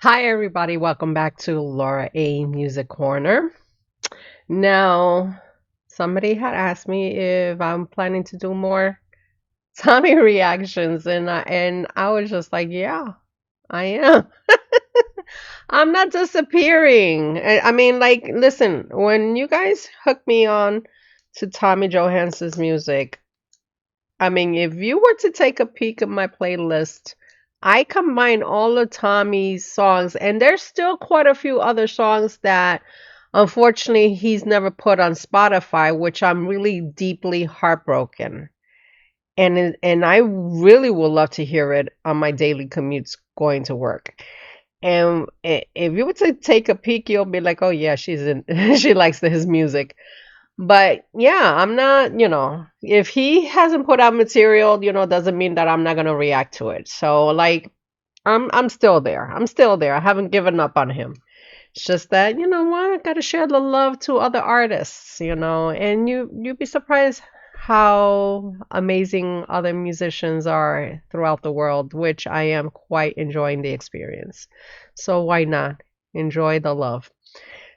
Hi, everybody. Welcome back to Laura A Music Corner. Now, somebody had asked me if I'm planning to do more Tommy reactions, and I was just like, yeah, I am. I'm not disappearing. I mean, like, listen, when you guys hook me on to Tommy Johansson's music, I mean, if you were to take a peek at my playlist, I combine all of Tommy's songs, and there's still quite a few other songs that unfortunately he's never put on Spotify, which I'm really deeply heartbroken. And I really would love to hear it on my daily commutes going to work. And if you were to take a peek, you'll be like, "Oh yeah, she's in. She likes his music." But yeah, I'm not, if he hasn't put out material, doesn't mean that I'm not gonna react to it. So like I'm still there. I'm still there. I haven't given up on him. It's just that, you know what, I gotta share the love to other artists, and you'd be surprised how amazing other musicians are throughout the world, which I am quite enjoying the experience. So why not enjoy the love?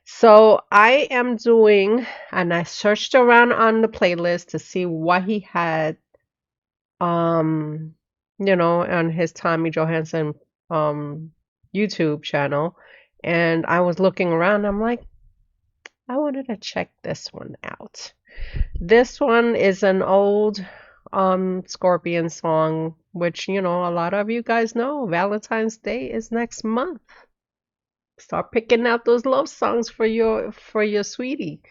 So I am doing, and I searched around on the playlist to see what he had, um, on his Tommy Johansson YouTube channel. And I was looking around, I'm like, I wanted to check this one out. This one is an old Scorpion song, which, a lot of you guys know. Valentine's Day is next month. Start picking out those love songs for your sweetie.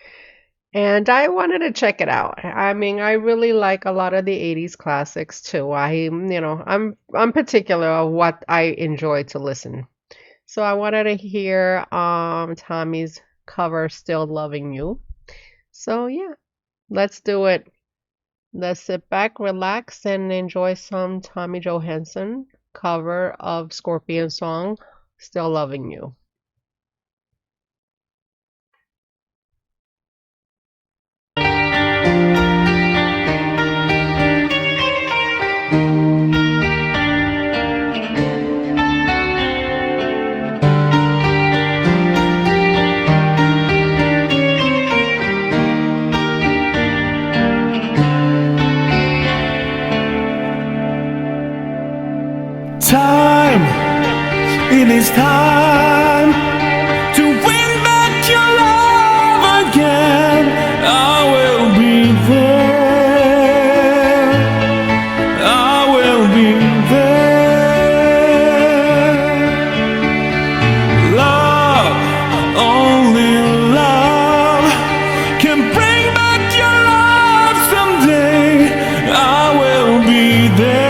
And I wanted to check it out. I mean, I really like a lot of the 80s classics too. I'm particular of what I enjoy to listen. So I wanted to hear Tommy's cover Still Loving You. So yeah, let's do it. Let's sit back, relax, and enjoy some Tommy Johansson cover of Scorpion song Still Loving You. Time, it is time to win back your love again. I will be there. I will be there. Love, only love can bring back your love someday. I will be there.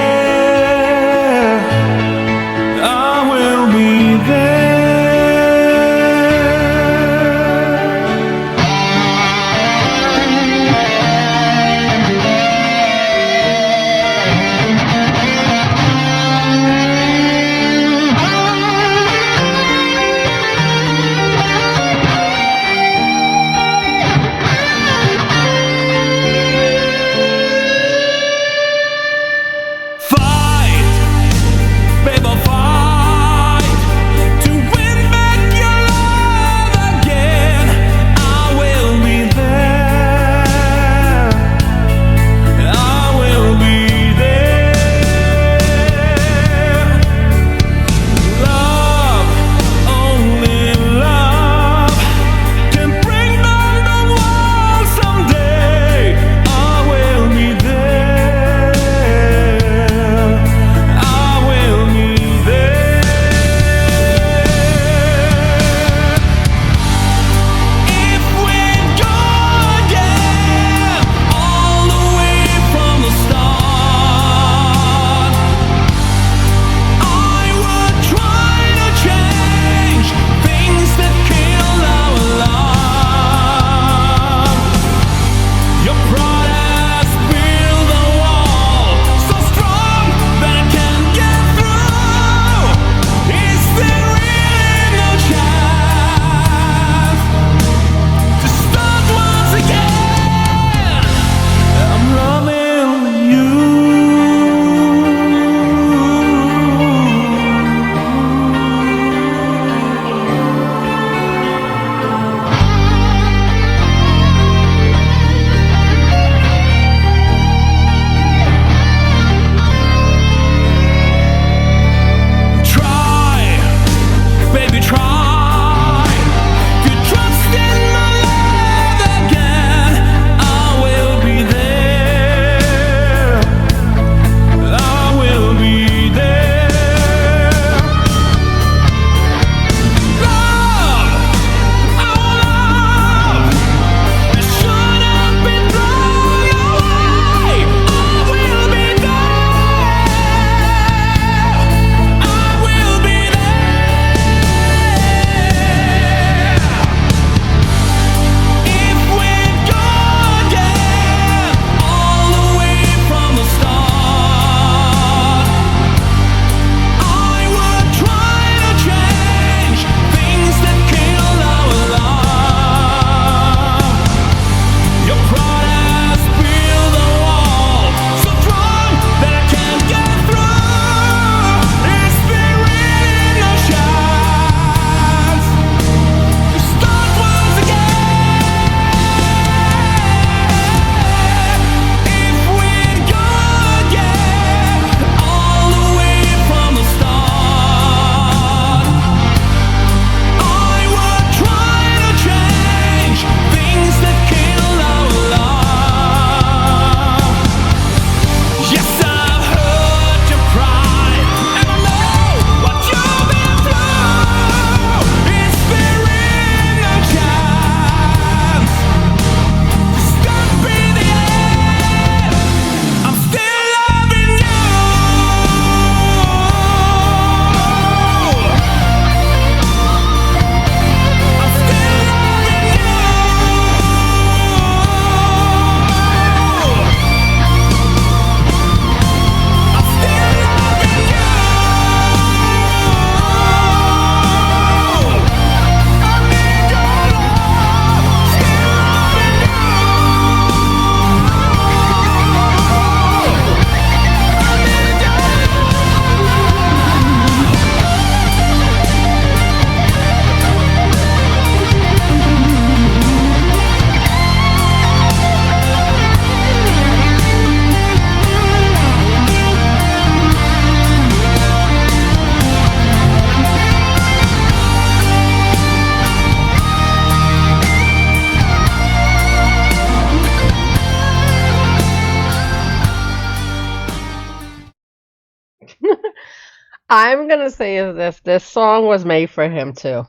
I'm gonna say is this song was made for him too.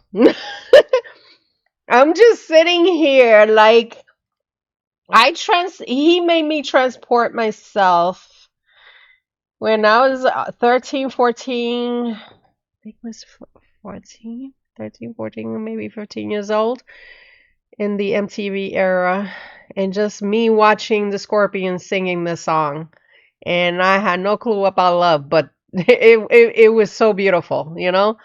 I'm just sitting here like he made me transport myself when I was 13, 14, I think it was 14, 13, 14, maybe 15 years old in the MTV era, and just me watching the Scorpions singing this song. And I had no clue about love, but it was so beautiful, you know?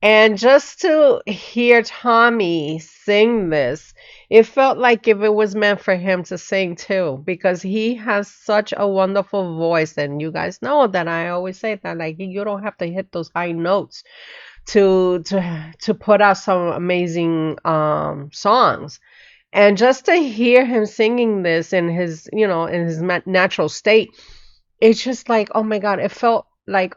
And just to hear Tommy sing this, it felt like if it was meant for him to sing too, because he has such a wonderful voice. And you guys know that I always say that, like, you don't have to hit those high notes to put out some amazing songs. And just to hear him singing this in his, in his natural state, it's just like, oh my God, it felt like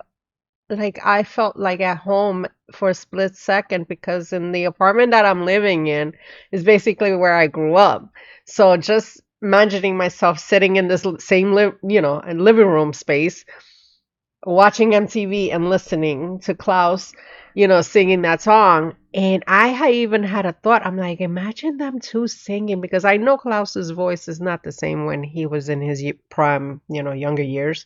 I felt like at home for a split second, because in the apartment that I'm living in is basically where I grew up. So just imagining myself sitting in this same living room space, watching MTV and listening to Klaus, singing that song. And I had even had a thought. I'm like, imagine them two singing, because I know Klaus's voice is not the same when he was in his prime, younger years.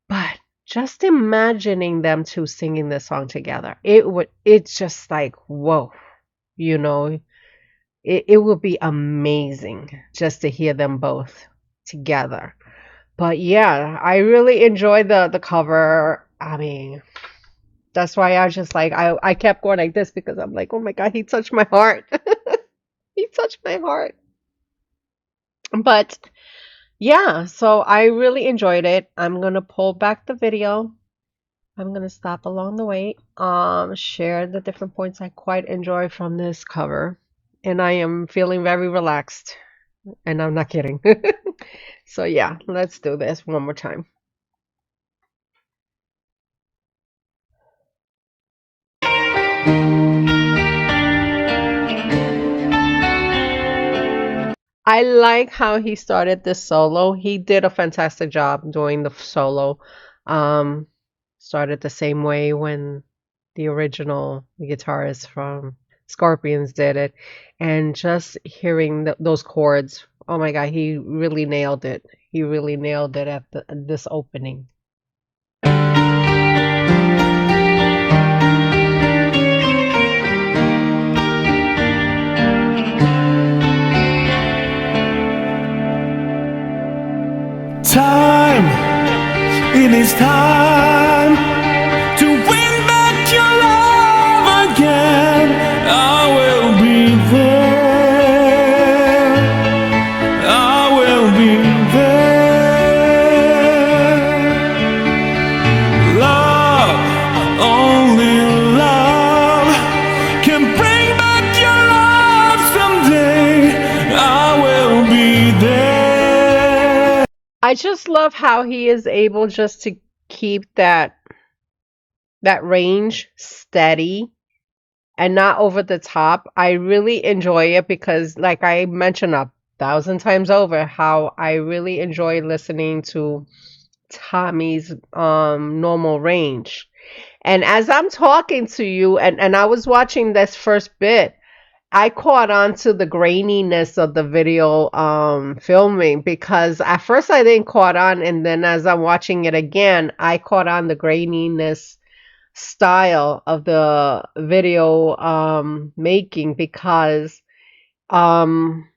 But just imagining them two singing this song together, it's just like, whoa, you know, it would be amazing just to hear them both together. But yeah, I really enjoyed the cover. I mean, that's why I was just like, I kept going like this, because I'm like, oh my God, he touched my heart. He touched my heart. But yeah, so I really enjoyed it. I'm gonna pull back the video. I'm gonna stop along the way, share the different points I quite enjoy from this cover. And I am feeling very relaxed. And I'm not kidding. So yeah, let's do this one more time. I like how he started this solo. He did a fantastic job doing the solo. Um, Started the same way when the original guitarist from Scorpions did it. And just hearing those chords, oh my God, he really nailed it. He really nailed it at this opening. Time, it is time to win back your love again. I will be there. I will be there. Love, only love can bring back your love someday. I will be there. I just love how he is able just to keep that range steady and not over the top. I really enjoy it because, like I mentioned 1,000 times over, how I really enjoy listening to Tommy's normal range. And as I'm talking to you, and I was watching this first bit, I caught on to the graininess of the video filming, because at first I didn't caught on, and then as I'm watching it again, I caught on the graininess style of the video making, because um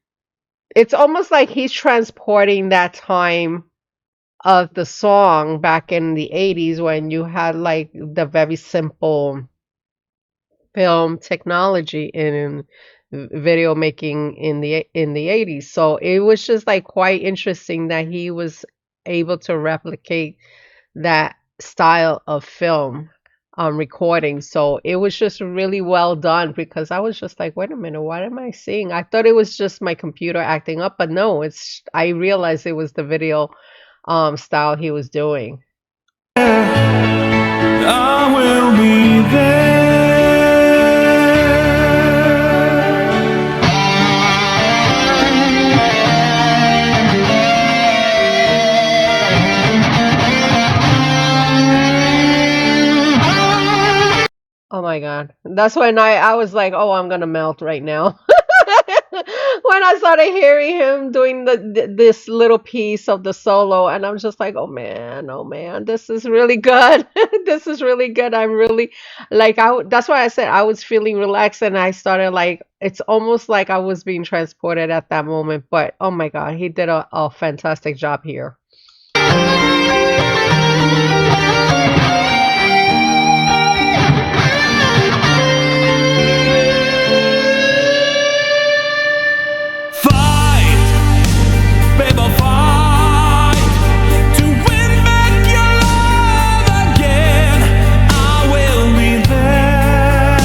it's almost like he's transporting that time of the song back in the 80s, when you had like the very simple film technology in video making in the 80s. So it was just like quite interesting that he was able to replicate that style of film recording. So it was just really well done, because I was just like, wait a minute, what am I seeing? I thought it was just my computer acting up, but no, I realized it was the video style he was doing. I will be there. my God. That's when I was like, oh, I'm gonna melt right now. When I started hearing him doing this little piece of the solo, and I'm just like, oh man, this is really good. This is really good. I'm really like that's why I said I was feeling relaxed, and I started like it's almost like I was being transported at that moment. But oh my God, he did a fantastic job here. Fight, baby, fight to win back your love again. I will be there.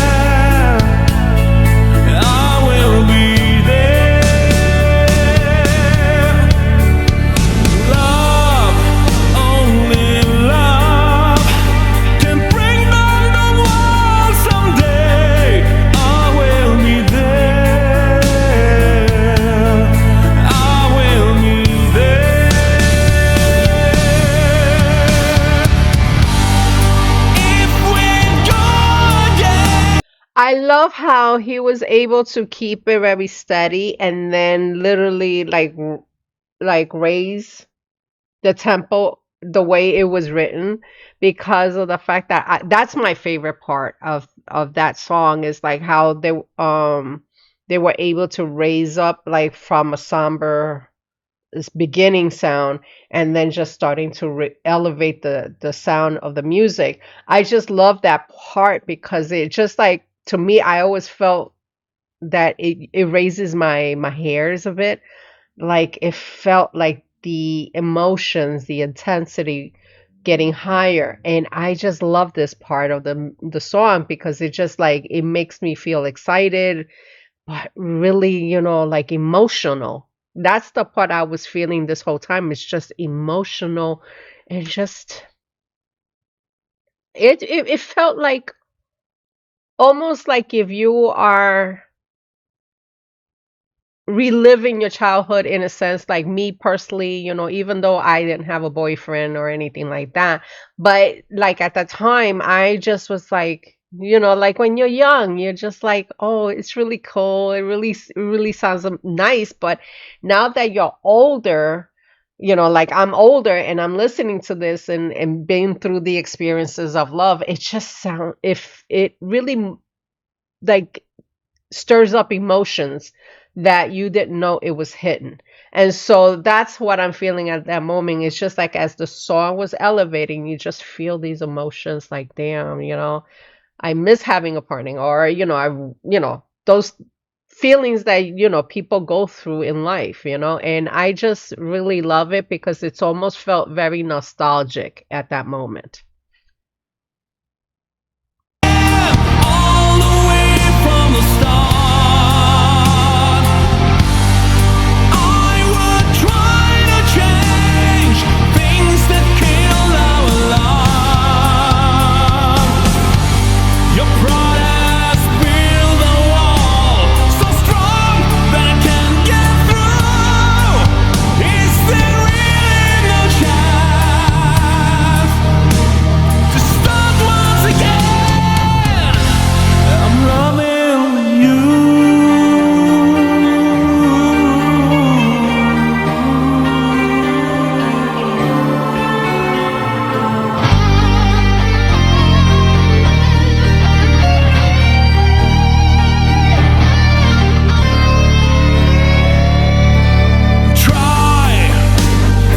I will be there. Love, only love can bring back the world someday. I will be there. I will be there. If we go again. I love how he was able to keep it very steady and then literally like raise the tempo the way it was written because of the fact that that's my favorite part of that song is like how they were able to raise up like from a somber this beginning sound and then just starting to elevate the sound of the music. I just love that part because it just like to me I always felt that it raises my hairs a bit, like it felt like the emotions, the intensity getting higher. And I just love this part of the song because it just like it makes me feel excited, but really, like emotional. That's the part I was feeling this whole time. It's just emotional and just it felt like almost like if you are reliving your childhood in a sense, like me personally, even though I didn't have a boyfriend or anything like that, but like at the time I just was like, like when you're young you're just like, oh, it's really cool, it really sounds nice. But now that you're older, like I'm older and I'm listening to this and being through the experiences of love, it just sound if it really like stirs up emotions that you didn't know it was hidden. And so that's what I'm feeling at that moment. It's just like as the song was elevating, you just feel these emotions like, damn, I miss having a partner, or, those feelings that, people go through in life, and I just really love it because it's almost felt very nostalgic at that moment. All the way from the start, I would try to change things that kill our love. Your pride has built a wall so strong that I can't get through. Is there really no chance to start once again? I'm loving you. Try,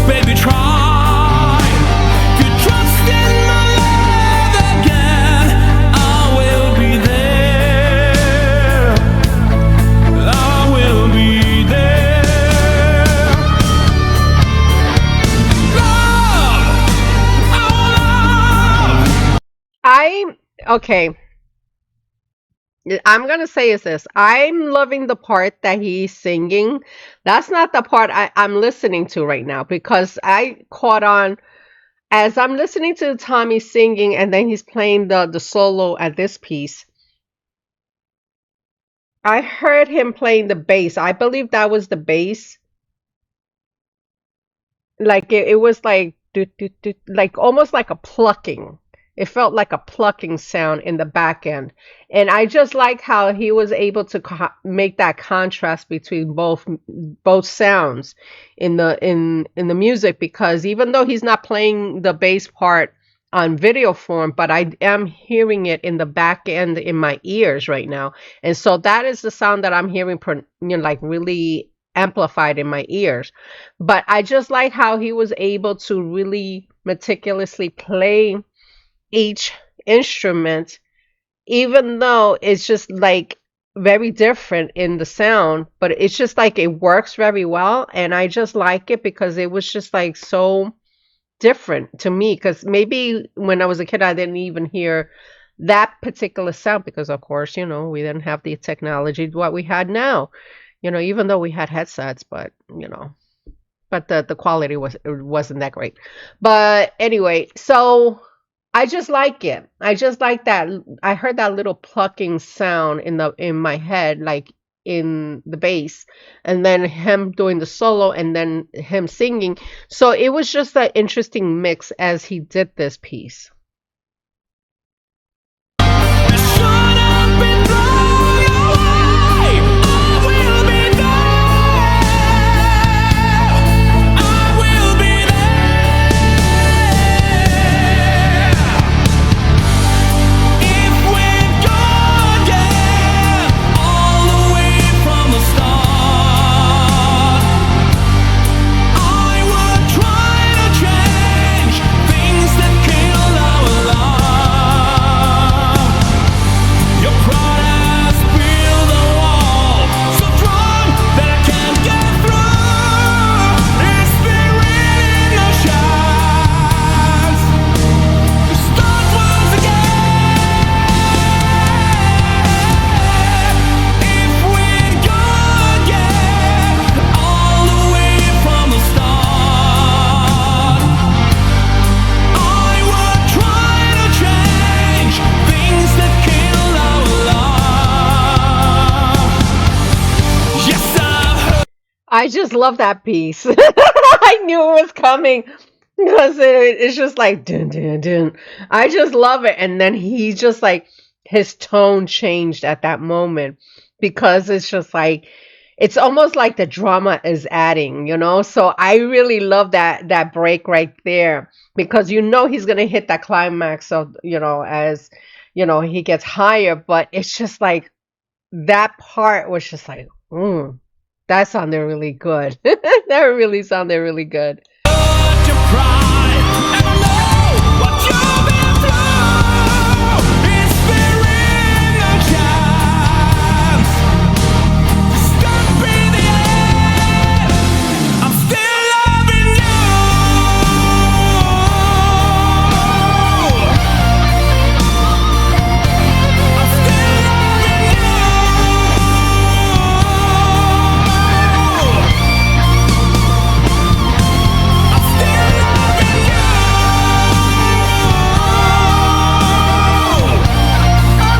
baby, try to trust in my love again. I will be there. I will be there. Love, our love. I okay. I'm gonna say is this. I'm loving the part that he's singing. That's not the part I'm listening to right now because I caught on as I'm listening to Tommy singing and then he's playing the solo at this piece. I heard him playing the bass. I believe that was the bass. Like it was like like almost like a plucking. it felt like a plucking sound in the back end. And I just like how he was able to make that contrast between both sounds in the music, because even though he's not playing the bass part on video form, but I am hearing it in the back end in my ears right now. And so that is the sound that I'm hearing, like really amplified in my ears. But I just like how he was able to really meticulously play each instrument, even though it's just like very different in the sound, but it's just like it works very well. And I just like it because it was just like so different to me. Because maybe when I was a kid, I didn't even hear that particular sound because, of course, we didn't have the technology what we had now. Even though we had headsets, but the quality wasn't that great. But anyway, so I just like it. I just like that. I heard that little plucking sound in my head, like in the bass, and then him doing the solo, and then him singing. So it was just an interesting mix as he did this piece. Shut up and fly away. I will be there. I will be there. If we're gone, yeah, all the way from the start, I would try to change things that kill our love. Your pride has built a wall so strong that I can't get through. Is there really no chance to start once again? If we're gone, yeah, all the way from the start, I would try to change things that kill our love. Yes, I've heard. I just love that piece. I knew it was coming because it's just like dun dun dun. I just love it, and then he just like his tone changed at that moment because it's just like it's almost like the drama is adding. So I really love that break right there because he's gonna hit that climax of as he gets higher, but it's just like that part was just like, that sounded really good. That really sounded really good. But your pride, and I know what you've been through. Is there really no chance to stop in the end? I'm still loving you. I'm still loving you. I'm still loving you. I need your love. Still loving you. I need your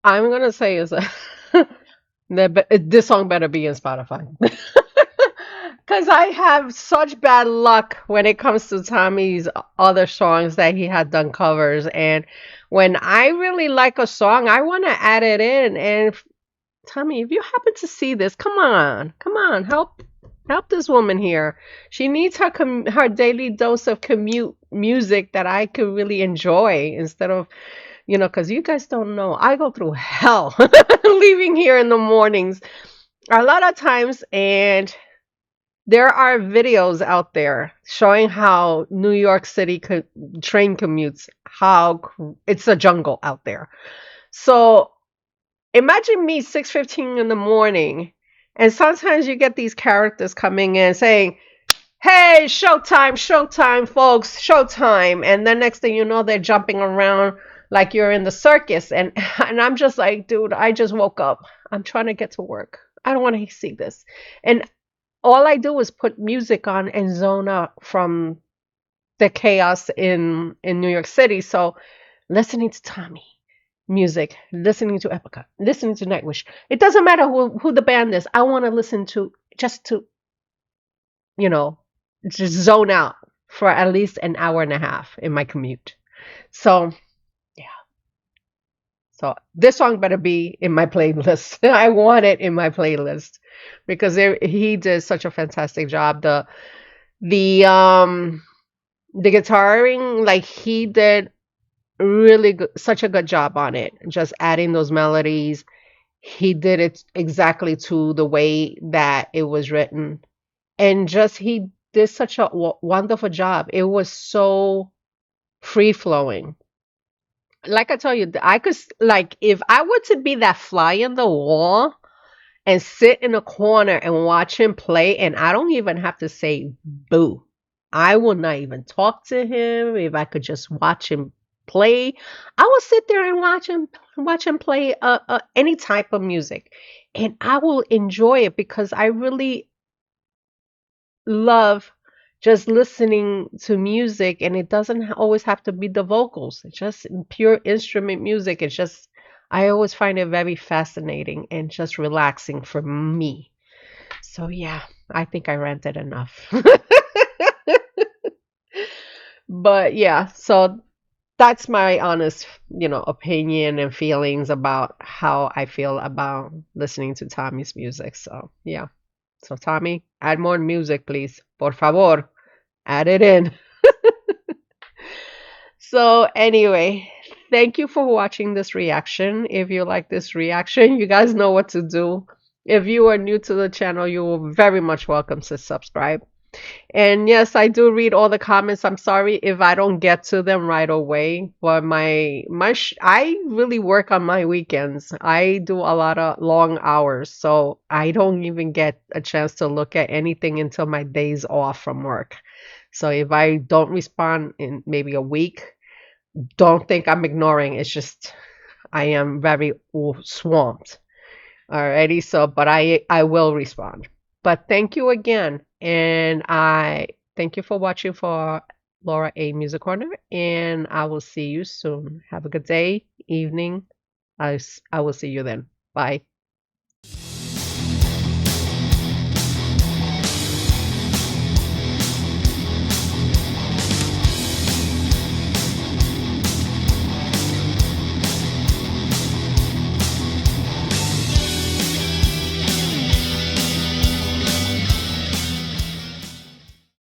I'm gonna say is this song better be in Spotify. Because I have such bad luck when it comes to Tommy's other songs that he had done covers. And when I really like a song, I want to add it in. And Tommy, if you happen to see this, come on, help this woman here. She needs her daily dose of commute music that I could really enjoy instead of, because you guys don't know, I go through hell leaving here in the mornings a lot of times, and there are videos out there showing how New York City train commutes, how it's a jungle out there. So Imagine me 6:15 in the morning, and sometimes you get these characters coming in saying, "Hey, showtime, showtime, folks, showtime," and then next thing you know, they're jumping around like you're in the circus, and and I'm just like, dude, I just woke up. I'm trying to get to work. I don't want to see this, and all I do is put music on and zone out from the chaos in New York City. So listening to Tommy music, listening to Epica, listening to Nightwish. It doesn't matter who the band is. I want to listen to just to, you know, just zone out for at least an hour and a half in my commute. So yeah. So this song better be in my playlist. I want it in my playlist because he did such a fantastic job. The um the guitaring, like he did really good, such a good job on it. Just adding those melodies, he did it exactly to the way that it was written, and just he did such a wonderful job. It was so free flowing. Like I tell you, I could like if I were to be that fly in the wall and sit in a corner and watch him play, and I don't even have to say boo. I will not even talk to him. If I could just watch him play, I will sit there and watch him play any type of music, and I will enjoy it because I really love just listening to music, and it doesn't always have to be the vocals. It's just pure instrument music. It's just I always find it very fascinating and just relaxing for me. So yeah, I think I ranted enough. But yeah, so that's my honest, opinion and feelings about how I feel about listening to Tommy's music. So yeah. So Tommy, add more music, please. Por favor, add it in. So anyway, thank you for watching this reaction. If you like this reaction, you guys know what to do. If you are new to the channel, you are very much welcome to subscribe. And yes, I do read all the comments. I'm sorry if I don't get to them right away, but I really work on my weekends. I do a lot of long hours, so I don't even get a chance to look at anything until my days off from work. So if I don't respond in maybe a week, don't think I'm ignoring. It's just I am very swamped. Alrighty, so but I will respond. But thank you again, and I thank you for watching for Laura A Music Corner, and I will see you soon. Have a good day, evening. I will see you then. Bye.